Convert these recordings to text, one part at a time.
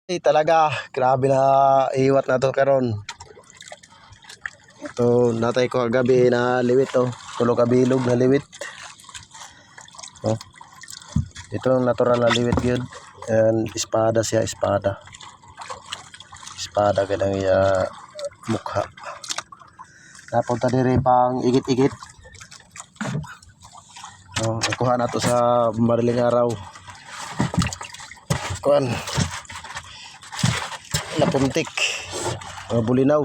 Talaga, grabe na iwat na to karon. Ito, natay ko kagabi na liwit to. Tulo ka bilog na liwit. Oh. Ito ang natural na liwit yun. And espada siya, espada. Espada ganang iya mukha. Napunta diri pang igit-igit. Oh, nakuha na to sa madaling araw. Kuan. Napuntik. Bulinaw.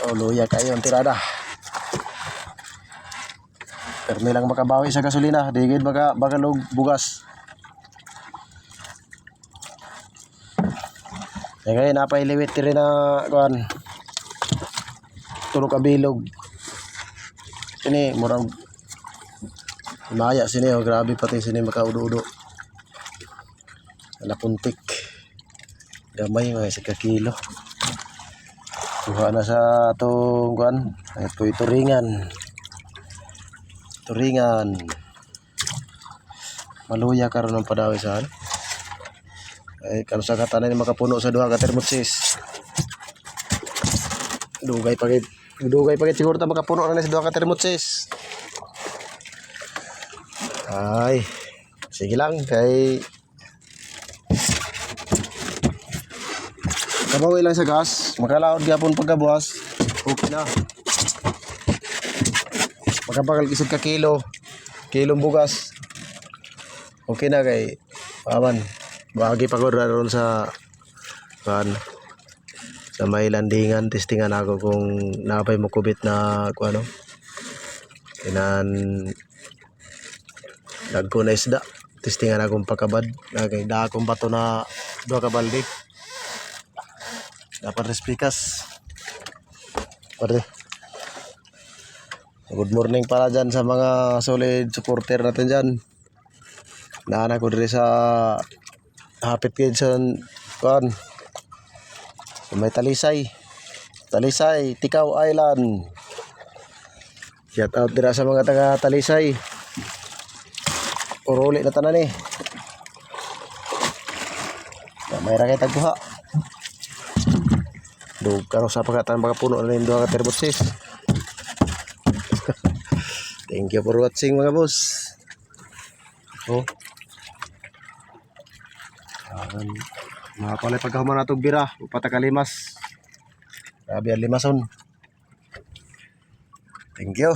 Oh, luya kayo ang tirada. Pero may lang makabawi sa gasolina. Digid baka bugas. Eh ngayon napailiwit rin na kuan. Tulog ka bilog. Sini murang maya sini oh, grabe pati sini makaudo-udo. Napuntik. Gamay mga 1 kilo. Kuha na sa atong kuan. Ito turingan. Turingan. Maluya karon ng padawi sa ay kano sa katanan makapuno sa 2 ka termotsis. Dugay pagit siguro ta makapuno na sa 2 ka termotsis. Ay, sige lang kay kabawi lang sa gas, makalaod gyapon pagkabuas. Okay na. Makapakal isig ka kilong bugas. Okay na kay aman. Bagi pagod ron sa sa may landingan, testingan ako kung napay mo kubit na kung ano. Kinan dagko na isda. Testingan akong pakabad. Da akong bato na 2 ka balde. Dapat respikas. Pare. Good morning para dyan sa mga solid supporter natin dyan. Naanak ko rin sa Hapit Gidson kuan. So, may Talisay, Tikaw Island. Shout out dira sa mga taga Talisay. Uruli na tanan eh. May ra kay tagbuha. Dug karo sa pagkatan puno na 2 ka termotsis. Thank you for watching mga boss. Oh. Mapalay pagkahuman na itong bira. Upata ka limas. Grabe ang limason. Thank you.